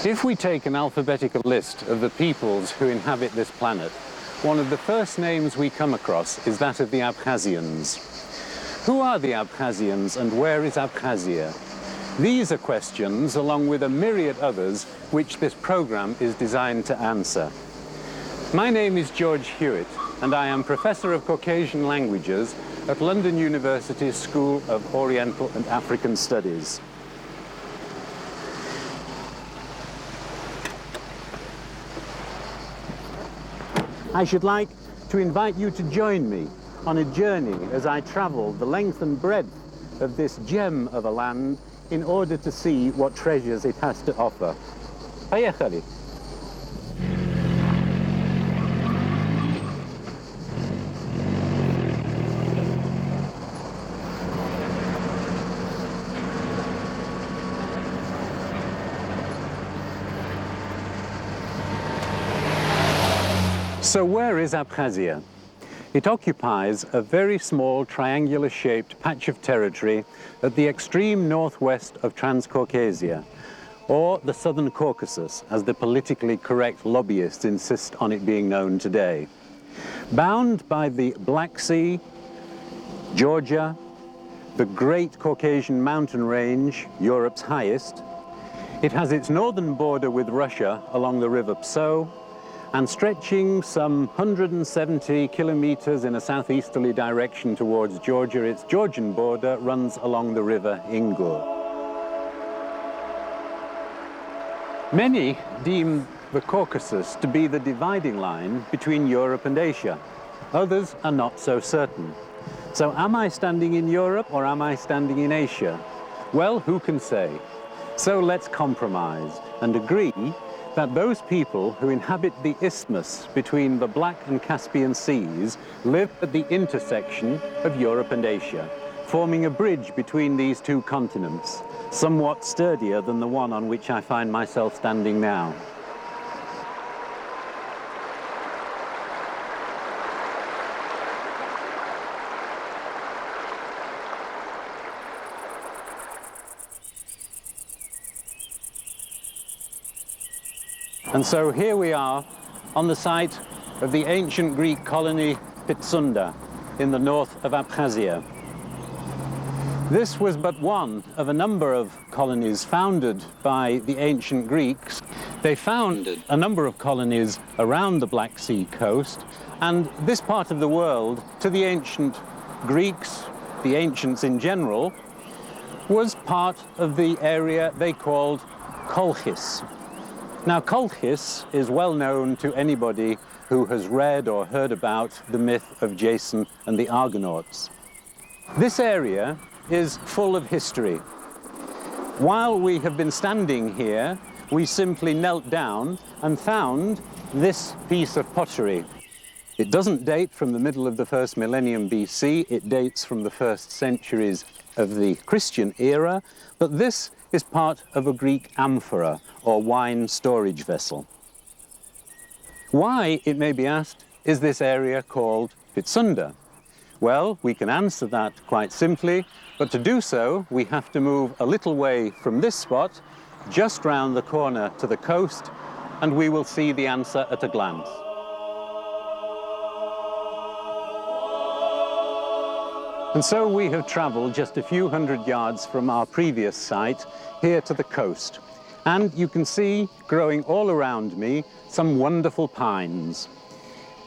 If we take an alphabetical list of the peoples who inhabit this planet, one of the first names we come across is that of the Abkhazians. Who are the Abkhazians and where is Abkhazia? These are questions, along with a myriad others, which this program is designed to answer. My name is George Hewitt, and I am Professor of Caucasian Languages at London University's School of Oriental and African Studies. I should like to invite you to join me on a journey as I travel the length and breadth of this gem of a land in order to see what treasures it has to offer. Поехали! So where is Abkhazia? It occupies a very small triangular-shaped patch of territory at the extreme northwest of Transcaucasia, or the Southern Caucasus, as the politically correct lobbyists insist on it being known today. Bound by the Black Sea, Georgia, the Great Caucasian Mountain Range, Europe's highest, it has its northern border with Russia along the River Pso, and stretching some 170 kilometers in a southeasterly direction towards Georgia, its Georgian border runs along the river Ingur. Many deem the Caucasus to be the dividing line between Europe and Asia. Others are not so certain. So am I standing in Europe or am I standing in Asia? Well, who can say? So let's compromise and agree that those people who inhabit the isthmus between the Black and Caspian Seas live at the intersection of Europe and Asia, forming a bridge between these two continents, somewhat sturdier than the one on which I find myself standing now. And so here we are on the site of the ancient Greek colony Pitsunda in the north of Abkhazia. This was but one of a number of colonies founded by the ancient Greeks. They founded a number of colonies around the Black Sea coast, and this part of the world, to the ancient Greeks, the ancients in general, was part of the area they called Kolchis. Now, Kolchis is well known to anybody who has read or heard about the myth of Jason and the Argonauts. This area is full of history. While we have been standing here, we simply knelt down and found this piece of pottery. It doesn't date from the middle of the first millennium BC, it dates from the first centuries of the Christian era, but this is part of a Greek amphora, or wine storage vessel. Why, it may be asked, is this area called Pitsunda? Well, we can answer that quite simply, but to do so, we have to move a little way from this spot, just round the corner to the coast, and we will see the answer at a glance. And so we have traveled just a few hundred yards from our previous site here to the coast. And you can see, growing all around me, some wonderful pines.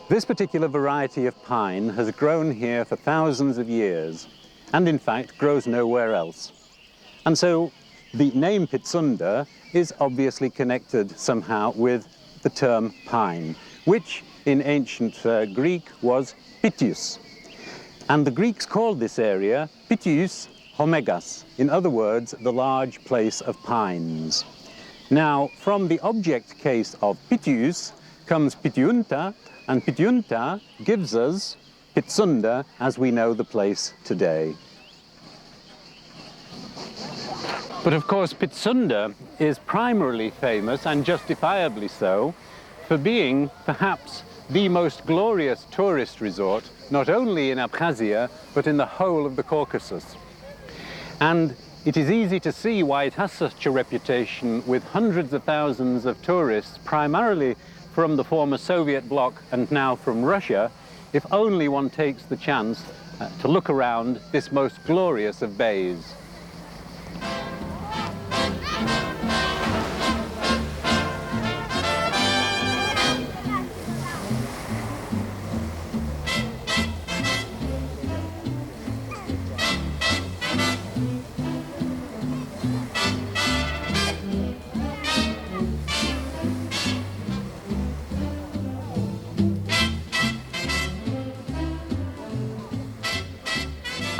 This particular variety of pine has grown here for thousands of years, and in fact grows nowhere else. And so the name Pitsunda is obviously connected somehow with the term pine, which in ancient Greek was Pitius. And the Greeks called this area Pitius Homegas, in other words, the large place of pines. Now, from the object case of Pitius comes Pitiunta, and Pitiunta gives us Pitsunda as we know the place today. But of course, Pitsunda is primarily famous, and justifiably so, for being perhaps the most glorious tourist resort, not only in Abkhazia, but in the whole of the Caucasus. And It is easy to see why it has such a reputation with hundreds of thousands of tourists, primarily from the former Soviet bloc and now from Russia, if only one takes the chance to look around this most glorious of bays.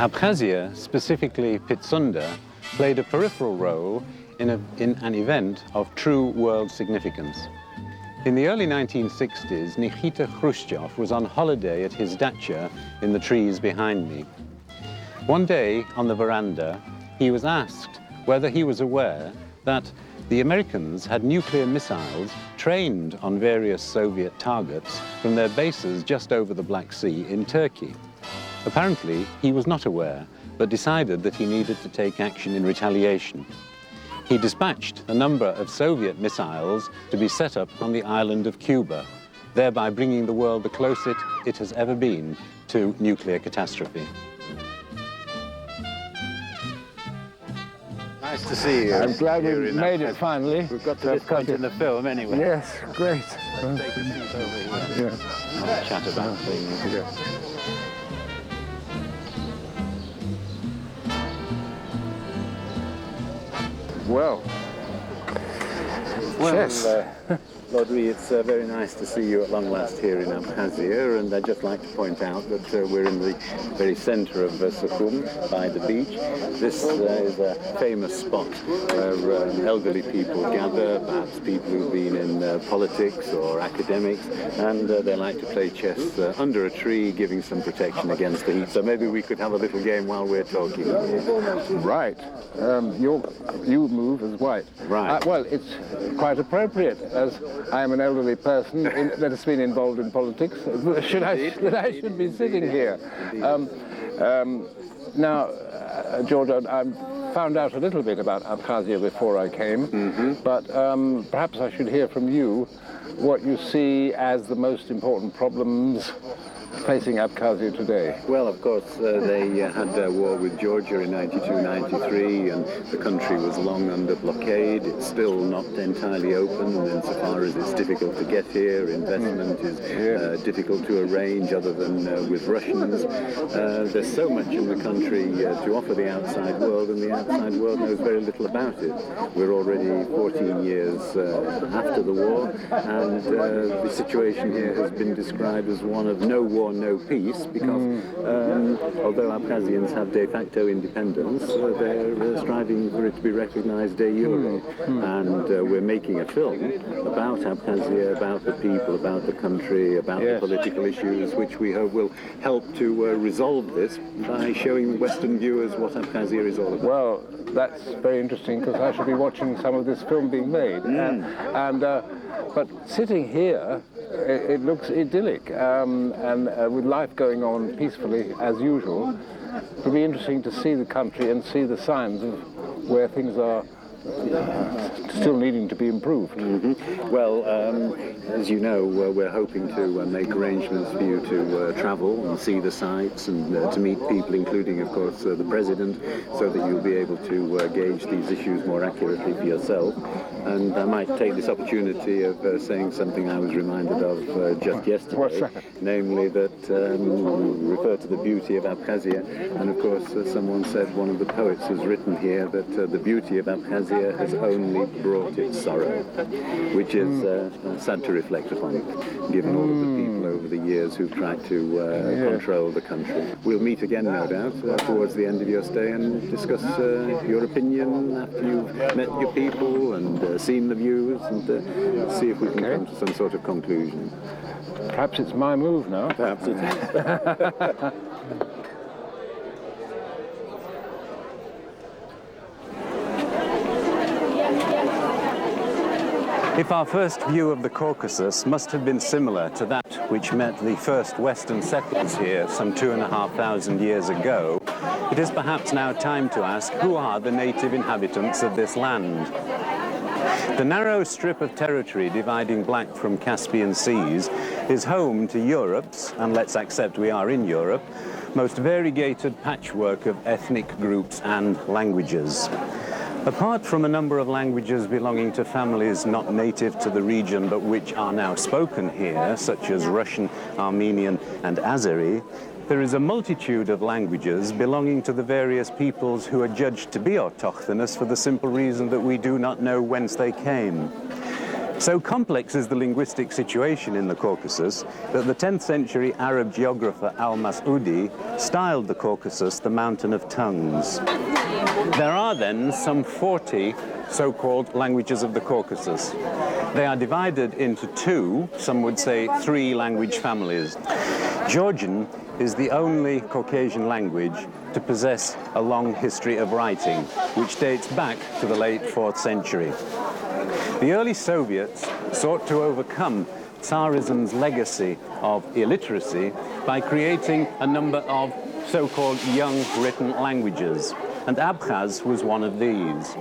Abkhazia, specifically Pitsunda, played a peripheral role in an event of true world significance. In the early 1960s, Nikita Khrushchev was on holiday at his dacha in the trees behind me. One day, on the veranda, he was asked whether he was aware that the Americans had nuclear missiles trained on various Soviet targets from their bases just over the Black Sea in Turkey. Apparently, he was not aware, but decided that he needed to take action in retaliation. He dispatched a number of Soviet missiles to be set up on the island of Cuba, thereby bringing the world the closest it has ever been to nuclear catastrophe. Nice to see you. I'm glad we made it finally. We've got to this point in the film anyway. Yes, great. Take a seat over here. Yeah. I'll chat about things. Yeah. Well, Well, Lord Ree, it's very nice to see you at long last here in Abkhazia, and I'd just like to point out that we're in the very centre of Sukhum, by the beach. This is a famous spot where elderly people gather, perhaps people who've been in politics or academics, and they like to play chess under a tree, giving some protection against the heat. So maybe we could have a little game while we're talking. right. You move as white. Right. Well, it's quite appropriate, as I am an elderly person that has been involved in politics, that I should be sitting here. Now, George, I found out a little bit about Abkhazia before I came, but perhaps I should hear from you what you see as the most important problems facing Abkhazia today. Well, of course, they had a war with Georgia in 92-93, and the country was long under blockade. It's still not entirely open insofar as it's difficult to get here. Investment is difficult to arrange other than with Russians. There's so much in the country to offer the outside world, and the outside world knows very little about it. We're already 14 years after the war, and the situation here has been described as one of no war, no peace, because although Abkhazians have de facto independence, they're striving for it to be recognized de jure. And we're making a film about Abkhazia, about the people, about the country, about the political issues, which we hope will help to resolve this by showing Western viewers what Abkhazia is all about. Well, that's very interesting, because I should be watching some of this film being made. But sitting here, it looks idyllic, and with life going on peacefully as usual. It'll be interesting to see the country and see the signs of where things are still needing to be improved. Well, as you know, we're hoping to make arrangements for you to travel and see the sights and to meet people, including, of course, the President, so that you'll be able to gauge these issues more accurately for yourself. And I might take this opportunity of saying something I was reminded of just yesterday. What's that? Namely that refer to the beauty of Abkhazia, and of course someone said, one of the poets has written here, that the beauty of Abkhazia has only brought its sorrow, which is sad to reflect upon, given all of the people over the years who've tried to control the country. We'll meet again, no doubt, towards the end of your stay, and discuss your opinion after you've met your people and seen the views, and see if we can come to some sort of conclusion. Perhaps it's my move now. Perhaps it is. If our first view of the Caucasus must have been similar to that which met the first Western settlers here some 2,500 years ago, it is perhaps now time to ask, who are the native inhabitants of this land? The narrow strip of territory dividing Black from Caspian seas is home to Europe's, and let's accept we are in Europe, most variegated patchwork of ethnic groups and languages. Apart from a number of languages belonging to families not native to the region but which are now spoken here, such as Russian, Armenian and Azeri, there is a multitude of languages belonging to the various peoples who are judged to be autochthonous for the simple reason that we do not know whence they came. So complex is the linguistic situation in the Caucasus that the 10th century Arab geographer al-Mas'udi styled the Caucasus the Mountain of Tongues. There are then some 40 so-called languages of the Caucasus. They are divided into two, some would say three language families. Georgian is the only Caucasian language to possess a long history of writing, which dates back to the late 4th century. The early Soviets sought to overcome Tsarism's legacy of illiteracy by creating a number of so-called young written languages, and Abkhaz was one of these.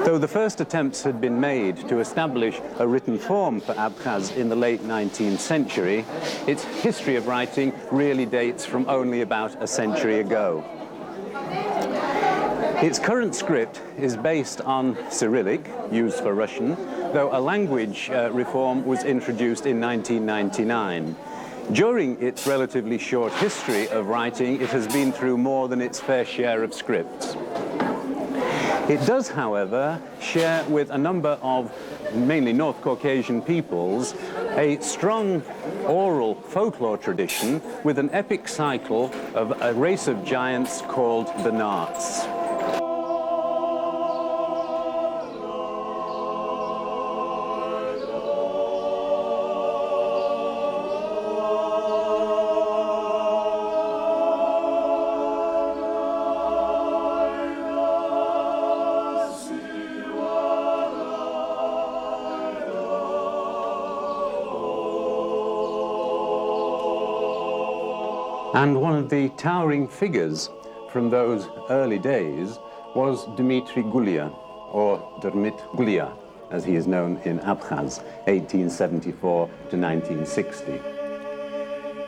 Though the first attempts had been made to establish a written form for Abkhaz in the late 19th century, its history of writing really dates from only about a century ago. Its current script is based on Cyrillic, used for Russian, though a language reform was introduced in 1999. During its relatively short history of writing, it has been through more than its fair share of scripts. It does, however, share with a number of mainly North Caucasian peoples a strong oral folklore tradition with an epic cycle of a race of giants called the Narts. And one of the towering figures from those early days was Dmitry Gulia, or Dermit Gulia, as he is known in Abkhaz, 1874 to 1960.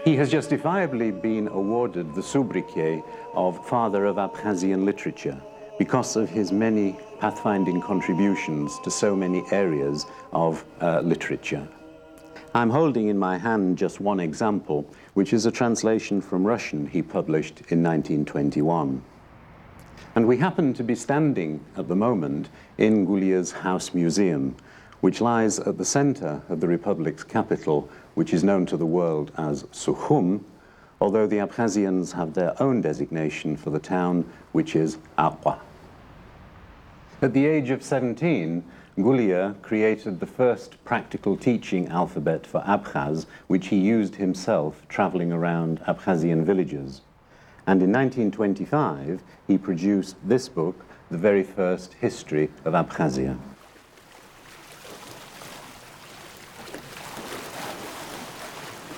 He has justifiably been awarded the sobriquet of Father of Abkhazian Literature because of his many pathfinding contributions to so many areas of literature. I'm holding in my hand just one example, which is a translation from Russian he published in 1921. And we happen to be standing at the moment in Gulia's House Museum, which lies at the center of the Republic's capital, which is known to the world as Sukhum, although the Abkhazians have their own designation for the town, which is Aqwa. At the age of 17, Gulia created the first practical teaching alphabet for Abkhaz, which he used himself traveling around Abkhazian villages. And in 1925, he produced this book, the very first history of Abkhazia.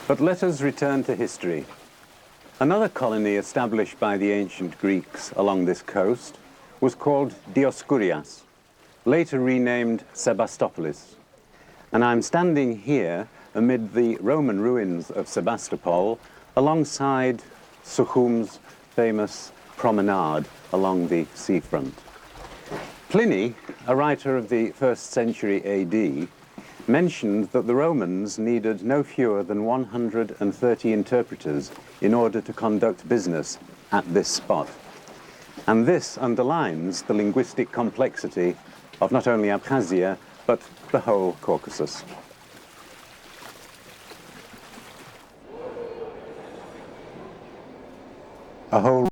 But let us return to history. Another colony established by the ancient Greeks along this coast was called Dioscurias, later renamed Sebastopolis. And I'm standing here amid the Roman ruins of Sebastopol alongside Sukhum's famous promenade along the seafront. Pliny, a writer of the 1st century AD, mentioned that the Romans needed no fewer than 130 interpreters in order to conduct business at this spot. And this underlines the linguistic complexity of not only Abkhazia, but the whole Caucasus. A whole